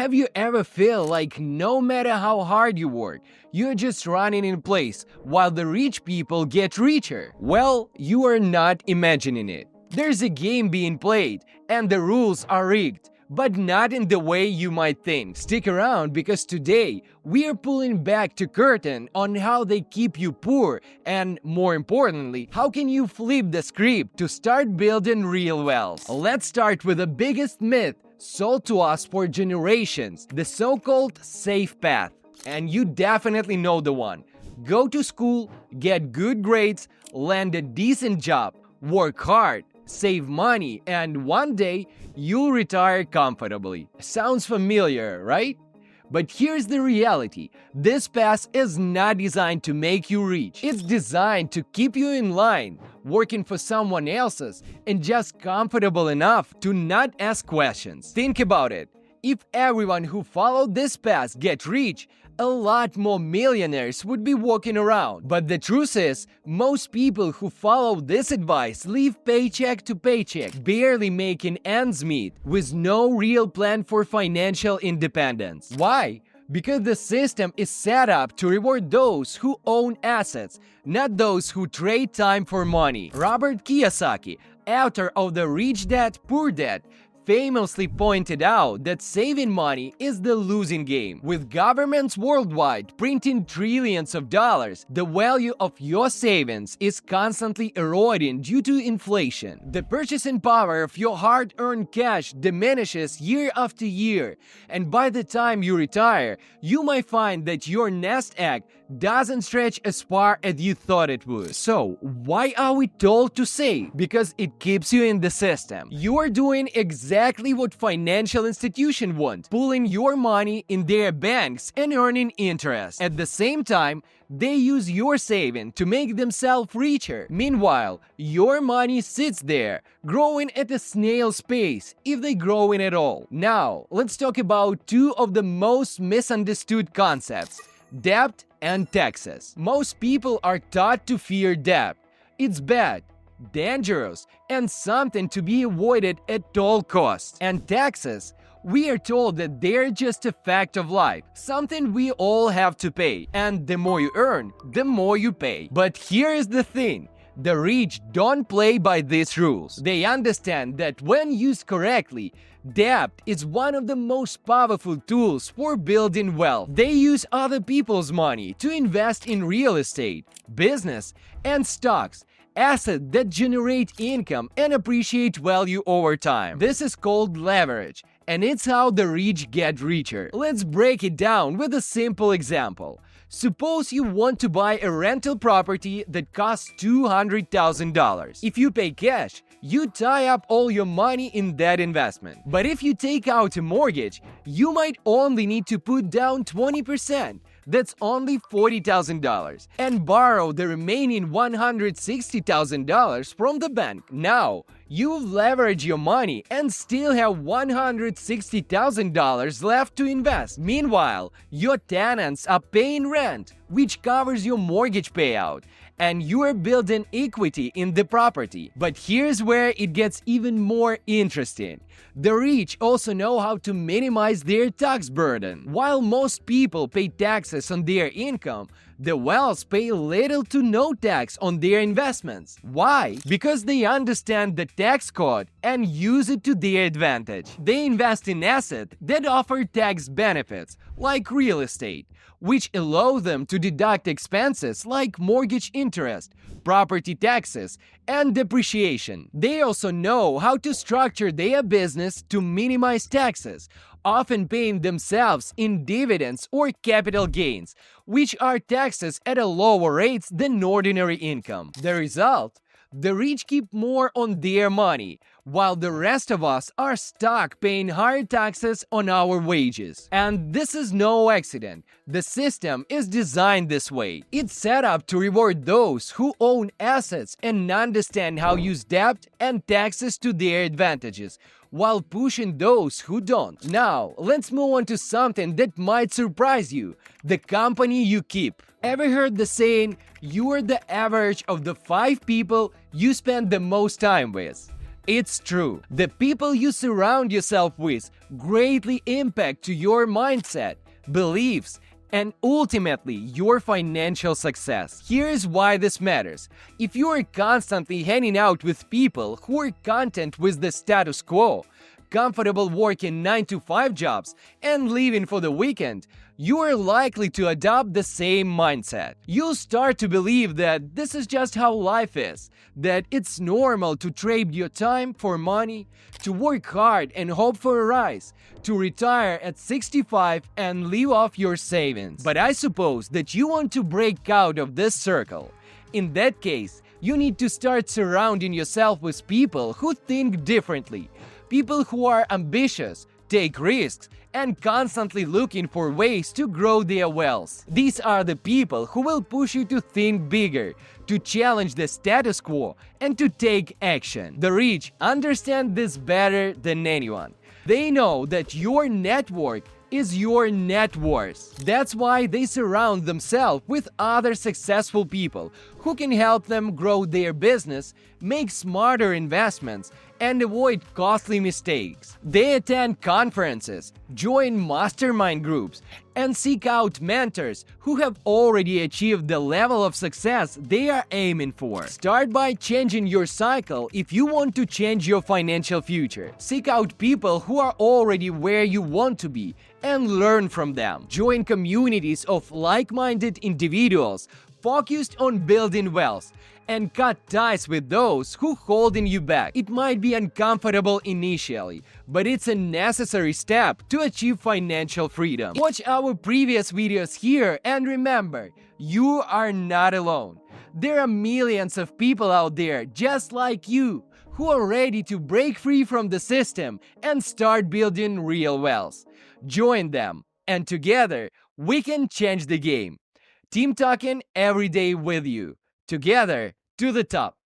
Have you ever felt like no matter how hard you work, you're just running in place while the rich people get richer? Well, you are not imagining it. There's a game being played, and the rules are rigged, but not in the way you might think. Stick around because today we are pulling back the curtain on how they keep you poor and, more importantly, how can you flip the script to start building real wealth. Let's start with the biggest myth sold to us for generations, the so-called safe path. And you definitely know the one. Go to school, get good grades, land a decent job, work hard, save money, and one day you'll retire comfortably. Sounds familiar, right? But here's the reality. This path is not designed to make you rich. It's designed to keep you in line, working for someone else's, and just comfortable enough to not ask questions. Think about it. If everyone who followed this path gets rich, a lot more millionaires would be walking around. But the truth is, most people who follow this advice live paycheck to paycheck, barely making ends meet, with no real plan for financial independence. Why? Because the system is set up to reward those who own assets, not those who trade time for money. Robert Kiyosaki, author of The Rich Dad, Poor Dad, famously pointed out that saving money is the losing game. With governments worldwide printing trillions of dollars, the value of your savings is constantly eroding due to inflation. The purchasing power of your hard-earned cash diminishes year after year, and by the time you retire, you might find that your nest egg doesn't stretch as far as you thought it would. So, why are we told to save? Because it keeps you in the system. You are doing exactly what financial institutions want, pulling your money in their banks and earning interest. At the same time, they use your saving to make themselves richer. Meanwhile, your money sits there, growing at a snail's pace, if they growing at all. Now, let's talk about two of the most misunderstood concepts: debt and taxes. Most people are taught to fear debt. It's bad, dangerous, and something to be avoided at all costs. And taxes, we are told that they're just a fact of life, something we all have to pay. And the more you earn, the more you pay. But here is the thing. The rich don't play by these rules. They understand that when used correctly, debt is one of the most powerful tools for building wealth. They use other people's money to invest in real estate, business, and stocks, assets that generate income and appreciate value over time. This is called leverage, and it's how the rich get richer. Let's break it down with a simple example. Suppose you want to buy a rental property that costs $200,000. If you pay cash, you tie up all your money in that investment. But if you take out a mortgage, you might only need to put down 20%. That's only $40,000, and borrow the remaining $160,000 from the bank. Now, you've leveraged your money and still have $160,000 left to invest. Meanwhile, your tenants are paying rent, which covers your mortgage payout, and you are building equity in the property. But here's where it gets even more interesting. The rich also know how to minimize their tax burden. While most people pay taxes on their income, the wealthy pay little to no tax on their investments. Why? Because they understand the tax code and use it to their advantage. They invest in assets that offer tax benefits, like real estate, which allow them to deduct expenses like mortgage interest, property taxes, and depreciation. They also know how to structure their business to minimize taxes, often paying themselves in dividends or capital gains, which are taxes at a lower rates than ordinary income. The result? The rich keep more on their money, while the rest of us are stuck paying higher taxes on our wages. And this is no accident. The system is designed this way. It's set up to reward those who own assets and understand how to use debt and taxes to their advantages, while pushing those who don't. Now, let's move on to something that might surprise you: the company you keep. Ever heard the saying, you are the average of the 5 people you spend the most time with? It's true. The people you surround yourself with greatly impact to your mindset, beliefs, and ultimately your financial success. Here's why this matters. If you are constantly hanging out with people who are content with the status quo, comfortable working 9-to-5 jobs, and leaving for the weekend, you are likely to adopt the same mindset. You'll start to believe that this is just how life is, that it's normal to trade your time for money, to work hard and hope for a rise, to retire at 65 and live off your savings. But I suppose that you want to break out of this circle. In that case, you need to start surrounding yourself with people who think differently, people who are ambitious, take risks, and constantly looking for ways to grow their wealth. These are the people who will push you to think bigger, to challenge the status quo, and to take action. The rich understand this better than anyone. They know that your network is your net worth. That's why they surround themselves with other successful people who can help them grow their business, make smarter investments, and avoid costly mistakes. They attend conferences, join mastermind groups, and seek out mentors who have already achieved the level of success they are aiming for. Start by changing your cycle if you want to change your financial future. Seek out people who are already where you want to be and learn from them. Join communities of like-minded individuals focused on building wealth, and cut ties with those who holding you back. It might be uncomfortable initially, but it's a necessary step to achieve financial freedom. Watch our previous videos here and remember, you are not alone. There are millions of people out there just like you who are ready to break free from the system and start building real wealth. Join them, and together we can change the game. Team Talking every day with you. Together to the top.